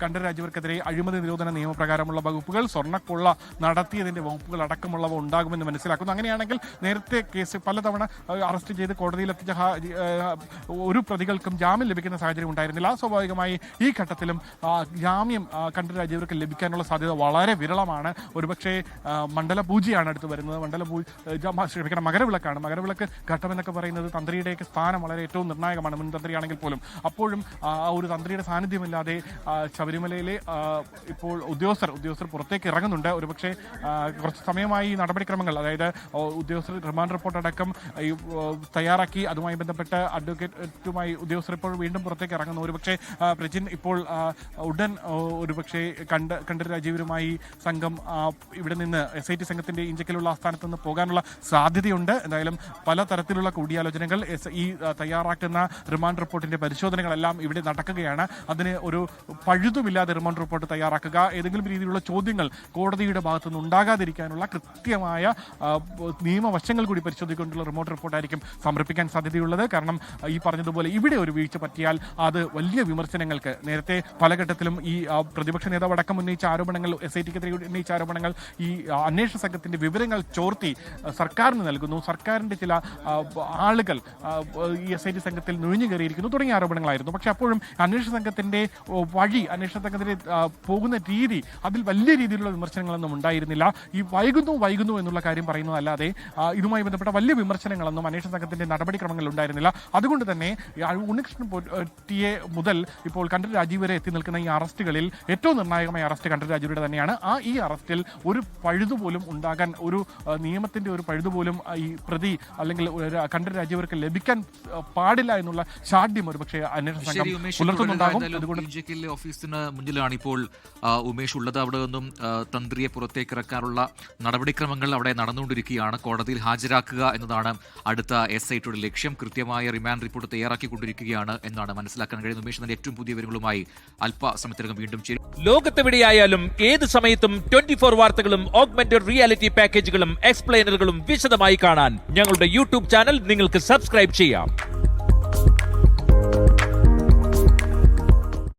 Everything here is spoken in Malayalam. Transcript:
കണ്ഠരര് രാജീവർക്കെതിരെ അഴിമതി നിരോധന നിയമപ്രകാരമുള്ള വകുപ്പുകൾ, സ്വർണ്ണക്കൊള്ള നടത്തിയതിന്റെ വകുപ്പുകൾ അടക്കമുള്ളവ ഉണ്ടാകുമെന്ന് മനസ്സിലാക്കുന്നു. അങ്ങനെയാണെങ്കിൽ നേരത്തെ കേസ് പലതവണ അറസ്റ്റ് ചെയ്ത് കോടതിയിലെത്തിച്ച ഒരു പ്രതികൾക്കും ജാമ്യം ലഭിക്കുന്ന സാഹചര്യം ഉണ്ടായിരുന്നില്ല. സ്വാഭാവികമായി ഈ ഘട്ടത്തിലും ജാമ്യം കണ്ഠരര് രാജീവർക്ക് ലഭിക്കാനുള്ള സാധ്യത വളരെ വിരളമാണ്. ഒരുപക്ഷെ മണ്ഡലപൂജയാണ് അടുത്ത് വരുന്നത്. മകരവിളക്കാണ്. മകരവിളക്ക് ഘട്ടം എന്നൊക്കെ പറയുന്നത് തന്ത്രിയുടെയൊക്കെ സ്ഥാനം വളരെ ഏറ്റവും നിർണായകമാണ്, മുൻ തന്ത്രിയാണെങ്കിൽ പോലും. അപ്പോഴും ആ ഒരു തന്ത്രിയുടെ സാന്നിധ്യമില്ലാതെ ശബരിമലയിലെ ഇപ്പോൾ ഉദ്യോഗസ്ഥർ പുറത്തേക്ക് ഇറങ്ങുന്നുണ്ട്. ഒരുപക്ഷെ കുറച്ച് സമയമായി നടപടിക്രമങ്ങൾ, അതായത് ഉദ്യോഗസ്ഥർ റിമാൻഡ് റിപ്പോർട്ട് അടക്കം തയ്യാറാക്കി അതുമായി ബന്ധപ്പെട്ട് അഡ്വക്കേറ്റുമായി ഉദ്യോഗസ്ഥർ ഇപ്പോൾ വീണ്ടും പുറത്തേക്ക് ഇറങ്ങുന്നു. ഒരുപക്ഷെ പ്രജിൻ ഇപ്പോൾ ഉടൻ ഒരുപക്ഷെ കണ്ഠരര് രാജീവരുമായി സംഘം ഇവിടെ നിന്ന് SIT സംഘത്തിന്റെ ഇഞ്ചക്കലുള്ള ആസ്ഥാനത്ത് നിന്ന് പോകാനുള്ള സാധ്യതയുണ്ട്. എന്തായാലും പലതരത്തിലുള്ള കൂടിയാലോചനകൾ ഈ തയ്യാറാക്കുന്ന റിമാൻഡ് റിപ്പോർട്ടിന്റെ പരിശോധനകളെല്ലാം ഇവിടെ നടക്കുകയാണ്. അതിന് ഒരു പഴുതുമില്ലാതെ റിമാൻഡ് റിപ്പോർട്ട് തയ്യാറാക്കുക, ഏതെങ്കിലും രീതിയിലുള്ള ചോദ്യങ്ങൾ കോടതിയുടെ ഭാഗത്തുനിന്ന് ഉണ്ടാകാതിരിക്കാനുള്ള കൃത്യമായ നിയമവശങ്ങൾ കൂടി പരിശോധിക്കൊണ്ടുള്ള റിപ്പോർട്ടായിരിക്കും സമർപ്പിക്കാൻ സാധ്യതയുള്ളത്. കാരണം ഈ പറഞ്ഞതുപോലെ ഇവിടെ ഒരു വീഴ്ച പറ്റിയാൽ അത് വലിയ വിമർശനങ്ങൾക്ക്, നേരത്തെ പല ഘട്ടത്തിലും ഈ പ്രതിപക്ഷ നേതാവ് അടക്കം ഉന്നയിച്ച ആരോപണങ്ങൾ, SITക്കെതിരെ ഉന്നയിച്ച ആരോപണങ്ങൾ ഈ അന്വേഷണ സംഘത്തിന്റെ വിവരങ്ങൾ ചോർത്തി സർക്കാരിന് നൽകുന്നു, സർക്കാരിന്റെ ചില ആളുകൾ ഈ SIT സംഘത്തിൽ നുഴഞ്ഞു കയറിയിരിക്കുന്നു തുടങ്ങിയ ആരോപണങ്ങളായിരുന്നു. പക്ഷെ അപ്പോഴും അന്വേഷണ സംഘത്തിന്റെ അന്വേഷണ സംഘത്തിന്റെ പോകുന്ന രീതി, അതിൽ വലിയ രീതിയിലുള്ള വിമർശനങ്ങളൊന്നും ഉണ്ടായിരുന്നില്ല. ഈ വൈകുന്നു എന്നുള്ള കാര്യം പറയുന്നതല്ലാതെ ഇതുമായി ബന്ധപ്പെട്ട വലിയ വിമർശനങ്ങളൊന്നും അന്വേഷണ സംഘത്തിന്റെ നടപടിക്രമങ്ങളിൽ ഉണ്ടായിരുന്നില്ല. അതുകൊണ്ട് തന്നെ ഉണ്ണികൃഷ്ണൻ പൊറ്റിയെ മുതൽ ഇപ്പോൾ കണ്ഠരര് രാജീവ് വരെ എത്തി നിൽക്കുന്ന ഈ അറസ്റ്റുകളിൽ ഏറ്റവും നിർണായകമായ അറസ്റ്റ് കണ്ഠരര് രാജീവരുടെ തന്നെയാണ്. ഈ അറസ്റ്റിൽ ഒരു പഴുതുപോലും ഉണ്ടാകാൻ, ഒരു നിയമത്തിന്റെ ഒരു പഴുതുപോലും ഈ പ്രതി അല്ലെങ്കിൽ കണ്ഠരര് രാജീവർക്ക് ലഭിക്കാൻ പാടില്ല എന്നുള്ള ഷാഠ്യം ഒരുപക്ഷെ അന്വേഷണ സംഘം പുലർത്തുന്നുണ്ടാകും. അതുകൊണ്ട് ഓഫീസിന് മുന്നിലാണ് ഇപ്പോൾ ഉമേഷ് ഉള്ളത്. അവിടെ നിന്നും തന്ത്രിയെ പുറത്തേക്ക് ഇറക്കാനുള്ള നടപടിക്രമങ്ങൾ അവിടെ നടന്നുകൊണ്ടിരിക്കുകയാണ്. കോടതിയിൽ ഹാജരാക്കുക എന്നതാണ് അടുത്ത SITയുടെ ലക്ഷ്യം. കൃത്യമായ റിമാൻഡ് റിപ്പോർട്ട് തയ്യാറാക്കിക്കൊണ്ടിരിക്കുകയാണ് എന്നാണ് മനസ്സിലാക്കാൻ കഴിയുന്നത്. ഉമേഷ് തന്റെ ഏറ്റവും പുതിയ വിവരങ്ങളുമായി അല്പസമയത്തിനകം വീണ്ടും ചേരും. ലോകത്തെവിടെയായാലും ഏത് സമയത്തും 24 വാർത്തകളും ഓഗ്മെന്റഡ് റിയാലിറ്റി പാക്കേജുകളും എക്സ്പ്ലെയിനറുകളും വിശദമായി കാണാൻ ഞങ്ങളുടെ YouTube ചാനൽ നിങ്ങൾക്ക് സബ്സ്ക്രൈബ് ചെയ്യാം.